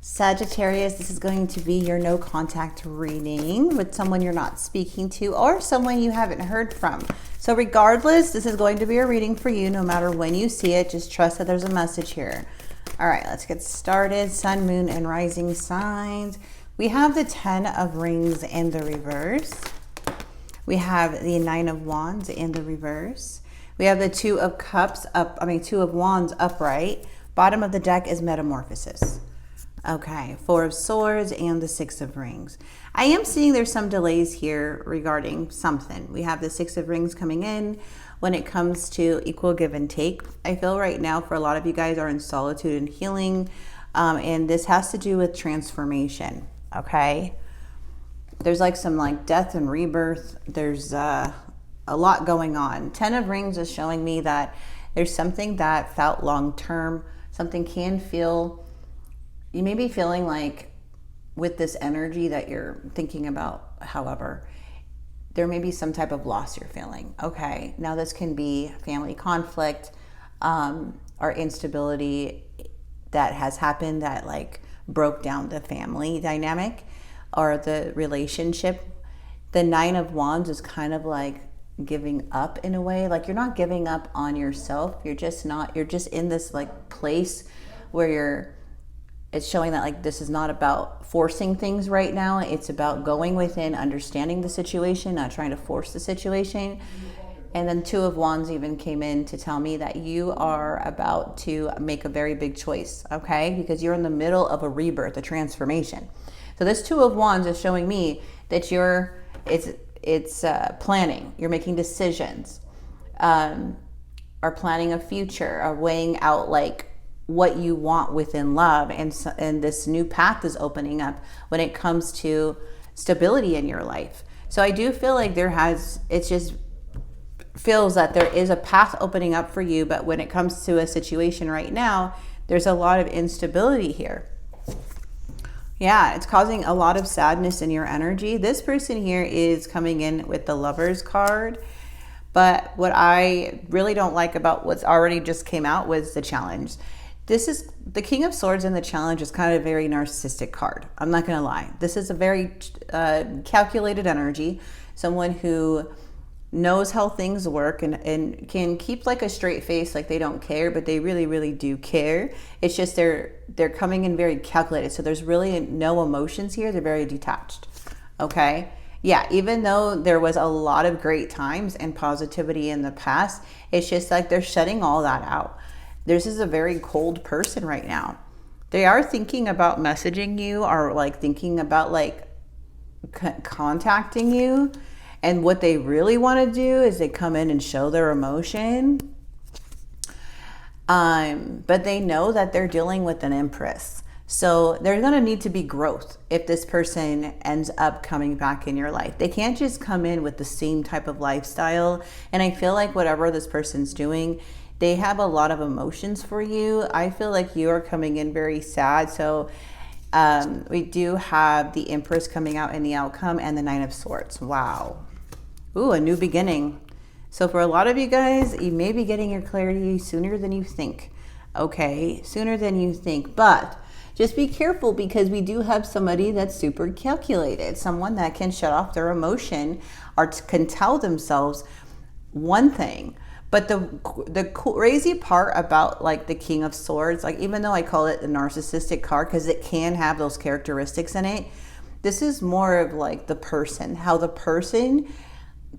Sagittarius, this is going to be your no contact reading with someone you're not speaking to or someone you haven't heard from. So regardless, this is going to be a reading for you no matter when you see it. Just trust that there's a message here. All right, let's get started. Sun, moon, and rising signs. We have the 10 of rings in the reverse. We have the 9 of wands in the reverse. We have the 2 of cups two of wands upright. Bottom of the deck is metamorphosis. Okay, 4 of swords and the 6 of rings. I am seeing there's some delays here regarding something. We have the 6 of rings coming in when it comes to equal give and take. I feel right now for a lot of you guys are in solitude and healing, and this has to do with transformation, okay? There's like some like death and rebirth. There's a lot going on. 10 of rings is showing me that there's something that felt long-term. Something can feel, you may be feeling like with this energy that you're thinking about, however, there may be some type of loss you're feeling. Okay, now this can be family conflict or instability that has happened that like broke down the family dynamic or the relationship. The 9 of wands is kind of like giving up in a way. Like you're not giving up on yourself. You're just in this like place where it's showing that like this is not about forcing things right now. It's about going within, understanding the situation, not trying to force the situation. And then 2 of wands even came in to tell me that you are about to make a very big choice, okay? Because you're in the middle of a rebirth, a transformation. So this 2 of wands is showing me that it's planning. You're making decisions, or planning a future, or weighing out like what you want within love, and this new path is opening up when it comes to stability in your life. So I do feel like it just feels that there is a path opening up for you, but when it comes to a situation right now, there's a lot of instability here. Yeah, it's causing a lot of sadness in your energy. This person here is coming in with the Lovers card. But what I really don't like about what's already just came out was the challenge. This is the King of Swords, and the challenge is kind of a very narcissistic card. I'm not going to lie. This is a very calculated energy. Someone who knows how things work and can keep like a straight face, like they don't care, but they really, really do care. It's just they're coming in very calculated. So there's really no emotions here. They're very detached. Okay. Yeah, even though there was a lot of great times and positivity in the past, it's just like they're shutting all that out. This is a very cold person right now. They are thinking about messaging you or like thinking about like contacting you. And what they really want to do is they come in and show their emotion. But they know that they're dealing with an Empress. So there's going to need to be growth if this person ends up coming back in your life. They can't just come in with the same type of lifestyle. And I feel like whatever this person's doing, they have a lot of emotions for you. I feel like you are coming in very sad. So we do have the Empress coming out in the outcome and the 9 of Swords. Wow. Ooh, a new beginning. So for a lot of you guys, you may be getting your clarity sooner than you think. Okay, sooner than you think. But just be careful because we do have somebody that's super calculated. Someone that can shut off their emotion or can tell themselves one thing. But the crazy part about like the King of Swords, like even though I call it a narcissistic card because it can have those characteristics in it, this is more of like the person, how the person,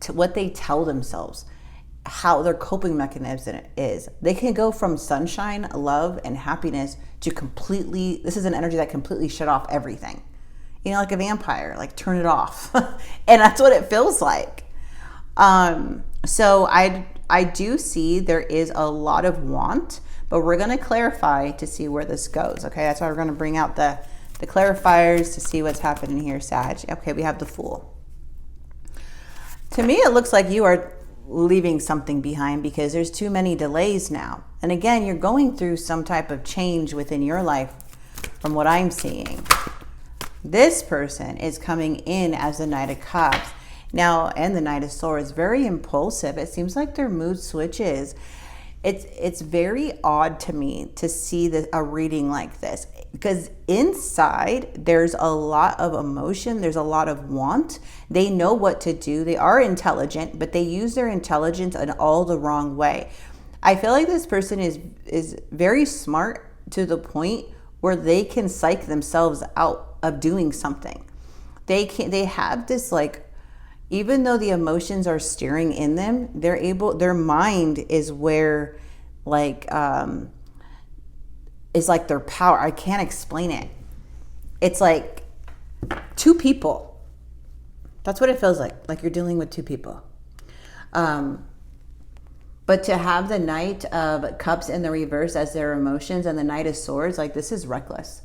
to what they tell themselves, how their coping mechanism is. They can go from sunshine, love, and happiness to completely, this is an energy that completely shut off everything. You know, like a vampire, like turn it off. And that's what it feels like. So I do see there is a lot of want, but we're going to clarify to see where this goes. Okay, that's why we're going to bring out the clarifiers to see what's happening here, Sag. Okay, we have the Fool. To me, it looks like you are leaving something behind because there's too many delays now. And again, you're going through some type of change within your life from what I'm seeing. This person is coming in as the Knight of Cups. Now, and the Knight of Swords, very impulsive. It seems like their mood switches. It's very odd to me to see a reading like this. because inside there's a lot of emotion, there's a lot of want. They know what to do. They are intelligent, but they use their intelligence in all the wrong way. I feel like this person is very smart to the point where they can psych themselves out of doing something. They have this, like, even though the emotions are stirring in them, their mind is where, like, is like their power. I can't explain it. It's like two people. That's what it feels like you're dealing with two people. But to have the Knight of Cups in the reverse as their emotions and the Knight of Swords, like, this is reckless.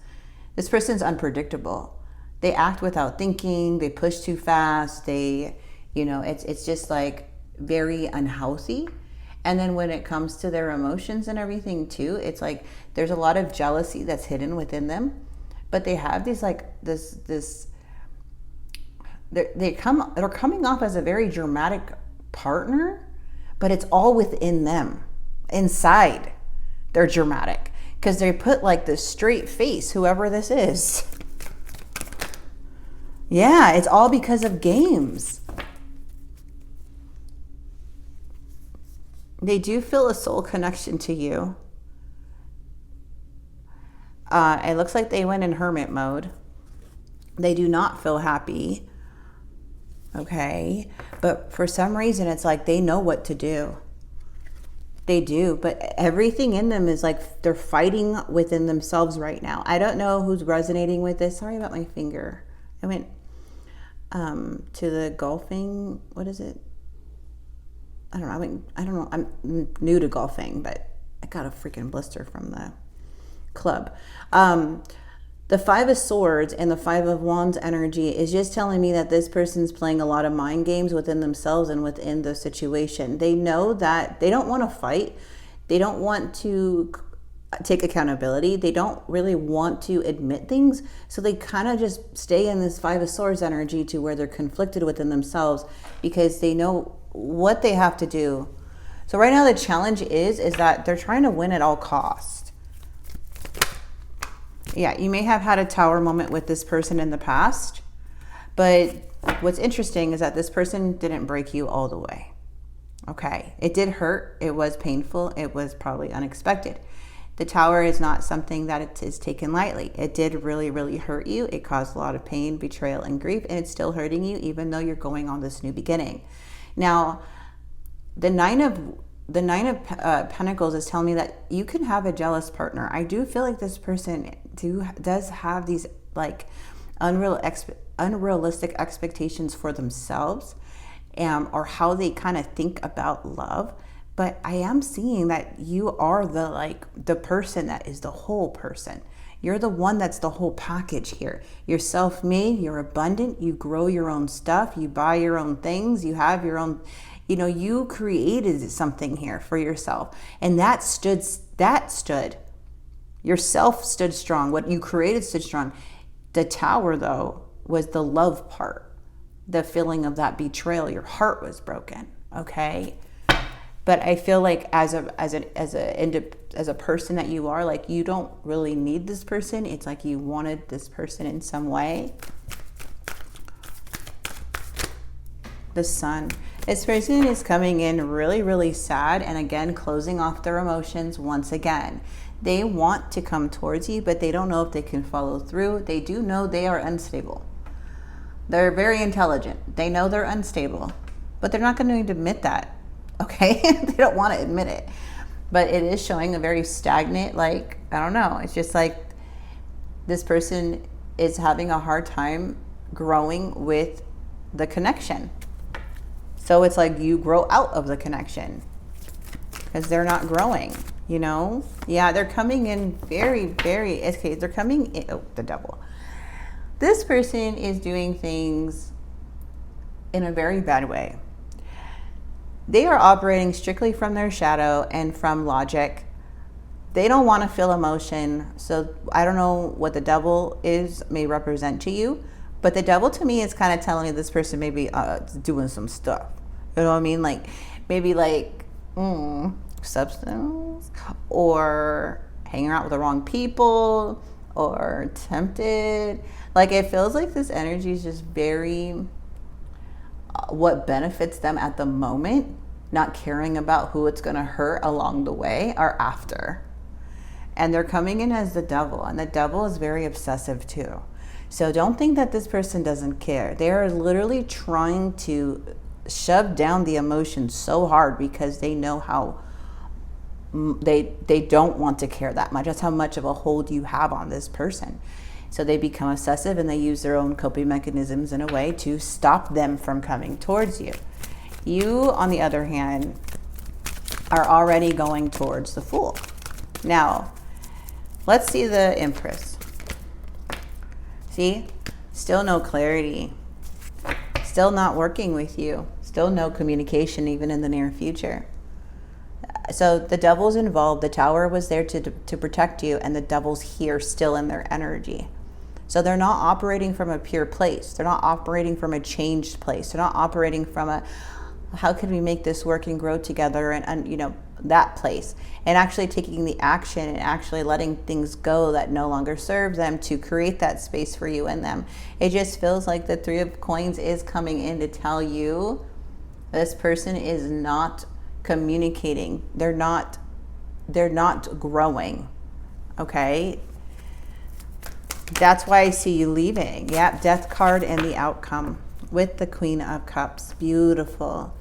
This person's unpredictable. They act without thinking. They push too fast. It's just like very unhealthy. And then when it comes to their emotions and everything too, it's like there's a lot of jealousy that's hidden within them. But they have these, like, they're coming off as a very dramatic partner, but it's all within them. Inside, they're dramatic because they put, like, this straight face, whoever this is. Yeah, it's all because of games. They do feel a soul connection to you. It looks like they went in hermit mode. They do not feel happy. Okay. But for some reason, it's like they know what to do. They do. But everything in them is like they're fighting within themselves right now. I don't know who's resonating with this. Sorry about my finger. I went to the golfing. What is it? I don't know. I'm new to golfing, but I got a freaking blister from the club. The Five of Swords and the Five of Wands energy is just telling me that this person's playing a lot of mind games within themselves and within the situation. They know that they don't want to fight. They don't want to take accountability. They don't really want to admit things. So they kind of just stay in this Five of Swords energy to where they're conflicted within themselves because they know what they have to do. So right now the challenge is that they're trying to win at all costs. Yeah, you may have had a tower moment with this person in the past, but what's interesting is that this person didn't break you all the way. Okay, it did hurt. It was painful. It was probably unexpected. The tower is not something that it is taken lightly. It did really, really hurt you. It caused a lot of pain, betrayal, and grief, and it's still hurting you even though you're going on this new beginning. Now, the Nine of Pentacles is telling me that you can have a jealous partner. I do feel like this person does have these, like, unrealistic expectations for themselves, or how they kind of think about love. But I am seeing that you are the person that is the whole person. You're the one that's the whole package here. You're self-made, you're abundant, you grow your own stuff, you buy your own things, you have your own, you created something here for yourself. And that stood. Yourself stood strong. What you created stood strong. The tower, though, was the love part. The feeling of that betrayal. Your heart was broken. Okay? But I feel like as a person that you are, like, you don't really need this person. It's like you wanted this person in some way. The Sun. This person is coming in really, really sad, and again, closing off their emotions once again. They want to come towards you, but they don't know if they can follow through. They do know they are unstable. They're very intelligent. They know they're unstable, but they're not going to admit that. Okay? They don't want to admit it. But it is showing a very stagnant, like, I don't know. It's just like this person is having a hard time growing with the connection. So it's like you grow out of the connection because they're not growing, Yeah, they're coming in very, very, okay, they're coming in, the Devil. This person is doing things in a very bad way. They are operating strictly from their shadow and from logic. They don't want to feel emotion. So I don't know what the Devil may represent to you, but the Devil to me is kind of telling me this person may be doing some stuff. You know what I mean? Like, maybe like substance, or hanging out with the wrong people, or tempted. Like, it feels like this energy is just very what benefits them at the moment, not caring about who it's going to hurt along the way or after. And they're coming in as the devil, and the devil is very obsessive too. So don't think that this person doesn't care. They are literally trying to shove down the emotion so hard because they know how they don't want to care that much. That's how much of a hold you have on this person. So they become obsessive, and they use their own coping mechanisms in a way to stop them from coming towards you. You, on the other hand, are already going towards the Fool. Now, let's see the Empress. See? Still no clarity. Still not working with you. Still no communication even in the near future. So the devil's involved. The Tower was there to protect you, and the devil's here still in their energy. So they're not operating from a pure place. They're not operating from a changed place. They're not operating from a, how can we make this work and grow together, and you know, that place. And actually taking the action and actually letting things go that no longer serve them to create that space for you and them. It just feels like the Three of Coins is coming in to tell you this person is not communicating. They're not growing. Okay? That's why I see you leaving. Yep, Death card and the outcome with the Queen of Cups. Beautiful.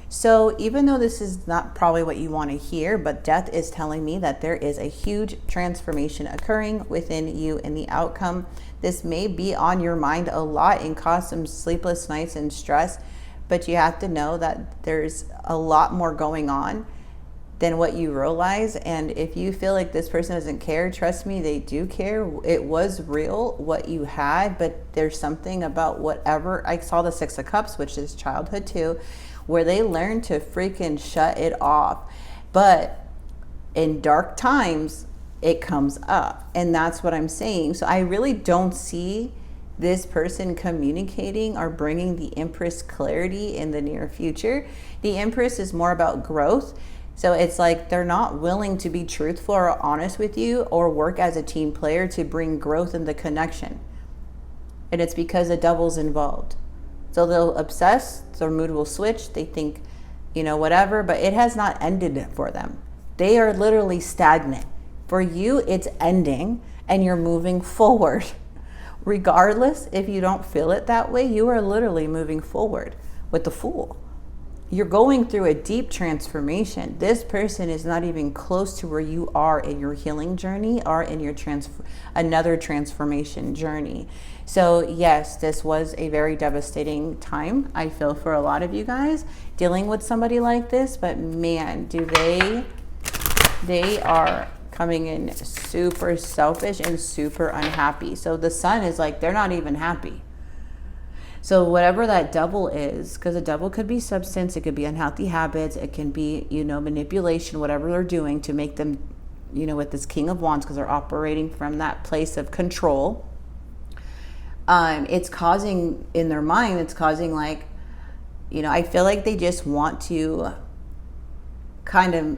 So even though this is not probably what you want to hear, but Death is telling me that there is a huge transformation occurring within you in the outcome. This may be on your mind a lot and cause some sleepless nights and stress, but you have to know that there's a lot more going on than what you realize. And if you feel like this person doesn't care, trust me, they do care. It was real what you had, but there's something about whatever. I saw the Six of Cups, which is childhood too, where they learn to freaking shut it off. But in dark times, it comes up. And that's what I'm saying. So I really don't see this person communicating or bringing the Empress clarity in the near future. The Empress is more about growth. So it's like they're not willing to be truthful or honest with you or work as a team player to bring growth in the connection. And it's because the devil's involved. So they'll obsess, their mood will switch. They think, you know, whatever, but it has not ended for them. They are literally stagnant. For you, it's ending and you're moving forward. Regardless, if you don't feel it that way, you are literally moving forward with the Fool. You're going through a deep transformation. This person is not even close to where you are in your healing journey or in your another transformation journey. So yes, this was a very devastating time, I feel, for a lot of you guys dealing with somebody like this. But man, do they are coming in super selfish and super unhappy. So the Sun is like, they're not even happy. So whatever that devil is, because a devil could be substance, it could be unhealthy habits, it can be, you know, manipulation, whatever they're doing to make them, you know, with this King of Wands, because they're operating from that place of control. It's causing, in their mind, it's causing like, you know, I feel like they just want to kind of,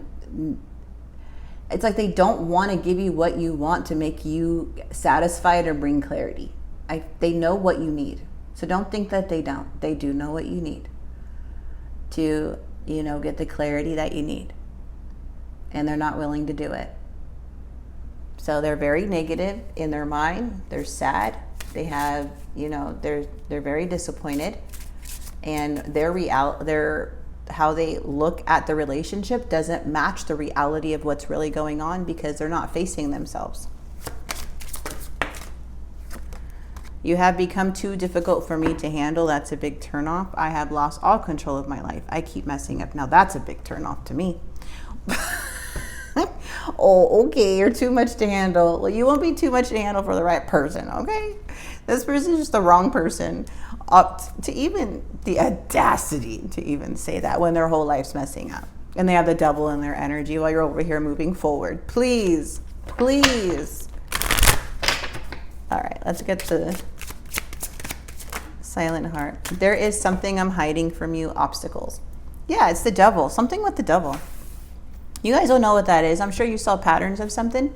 it's like they don't want to give you what you want to make you satisfied or bring clarity. They know what you need. So don't think that they don't. They do know what you need to, you know, get the clarity that you need. And they're not willing to do it. So they're very negative in their mind. They're sad. They have, you know, they're very disappointed. And their how they look at the relationship doesn't match the reality of what's really going on because they're not facing themselves. You have become too difficult for me to handle. That's a big turnoff. I have lost all control of my life. I keep messing up. Now that's a big turnoff to me. Oh, okay, you're too much to handle. Well, you won't be too much to handle for the right person, okay? This person is just the wrong person up to even the audacity to even say that when their whole life's messing up. And they have the devil in their energy while you're over here moving forward. Please, please. All right, let's get to the Silent Heart. There is something I'm hiding from you, obstacles. Yeah, it's the devil, something with the devil. You guys don't know what that is. I'm sure you saw patterns of something.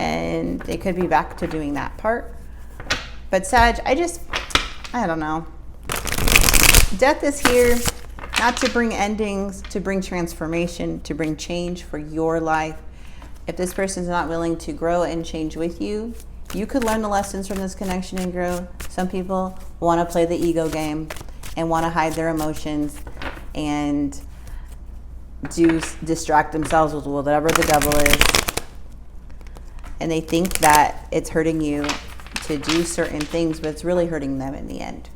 and they could be back to doing that part. But Sag, I don't know. Death is here not to bring endings, to bring transformation, to bring change for your life. If this person's not willing to grow and change with you, you could learn the lessons from this connection and grow. Some people want to play the ego game and want to hide their emotions and distract themselves with whatever the devil is. And they think that it's hurting you to do certain things, but it's really hurting them in the end.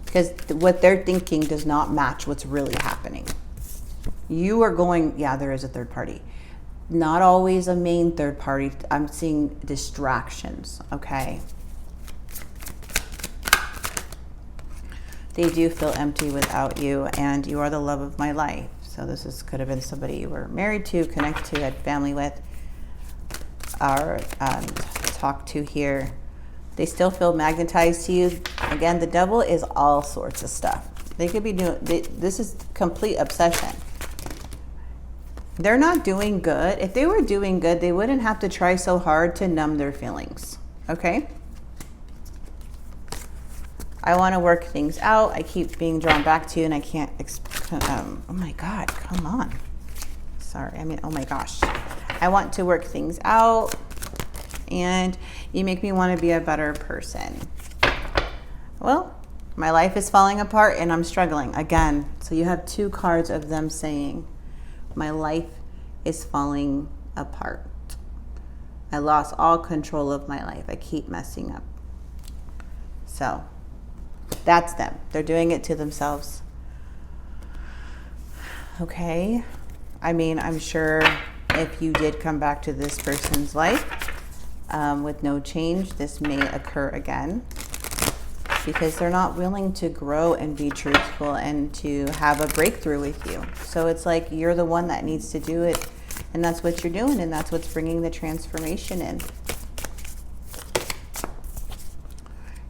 Because what they're thinking does not match what's really happening. You are going, yeah, there is a third party. Not always a main third party. I'm seeing distractions, okay? They do feel empty without you, and you are the love of my life. So this could have been somebody you were married to, connected to, had family with, or talked to here. They still feel magnetized to you. Again, the devil is all sorts of stuff. They could be doing, this is complete obsession. They're not doing good. If they were doing good, they wouldn't have to try so hard to numb their feelings, okay? I want to work things out. I keep being drawn back to you, and I can't, oh my God, come on. Sorry, oh my gosh. I want to work things out, and you make me want to be a better person. Well, my life is falling apart, and I'm struggling again. So you have two cards of them saying, my life is falling apart. I lost all control of my life. I keep messing up. So that's them. They're doing it to themselves. Okay. I'm sure if you did come back to this person's life with no change, this may occur again, because they're not willing to grow and be truthful and to have a breakthrough with you. So it's like you're the one that needs to do it, and that's what you're doing, and that's what's bringing the transformation in.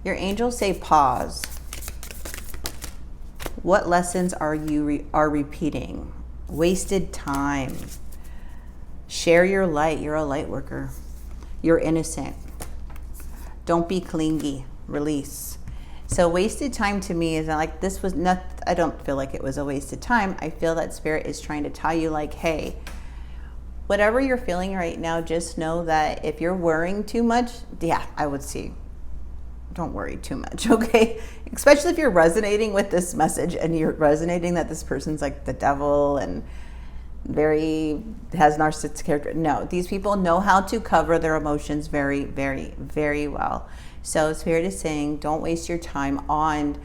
Your angels say pause. What lessons are you repeating? Wasted time. Share your light. You're a light worker. You're innocent. Don't be clingy. Release. So wasted time to me is like, this was not, I don't feel like it was a wasted time. I feel that Spirit is trying to tell you, like, hey, whatever you're feeling right now, just know that if you're worrying too much, yeah, I would see. Don't worry too much, okay? Especially if you're resonating with this message and you're resonating that this person's like the devil and has narcissistic character. No, these people know how to cover their emotions very, very, very well. So Spirit is saying, don't waste your time on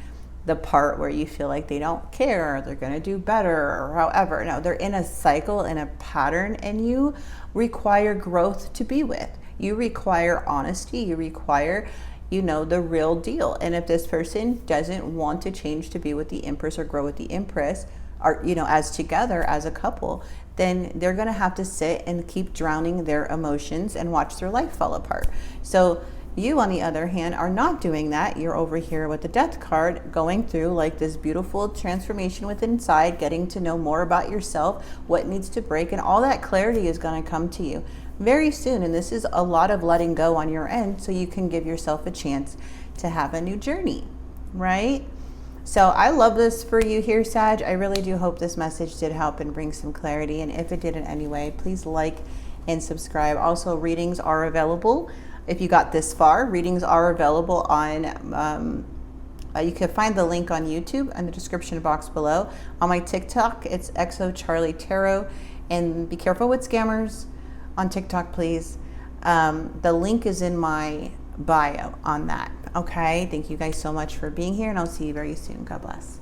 the part where you feel like they don't care, or they're going to do better, or however. No, they're in a cycle, in a pattern, and you require growth to be with. You require honesty. You require, the real deal. And if this person doesn't want to change to be with the Empress or grow with the Empress, or, as together as a couple, then they're going to have to sit and keep drowning their emotions and watch their life fall apart. So you, on the other hand, are not doing that. You're over here with the Death card, going through like this beautiful transformation within inside, getting to know more about yourself, what needs to break, and all that clarity is going to come to you very soon. And this is a lot of letting go on your end, so you can give yourself a chance to have a new journey, right? So I love this for you here, Sag. I really do hope this message did help and bring some clarity. And if it did in any way, please like and subscribe. Also, readings are available. If you got this far, readings are available on, you can find the link on YouTube in the description box below. On my TikTok, it's XO Charlie Tarot. And be careful with scammers on TikTok, please. The link is in my bio on that. Okay, thank you guys so much for being here, and I'll see you very soon. God bless.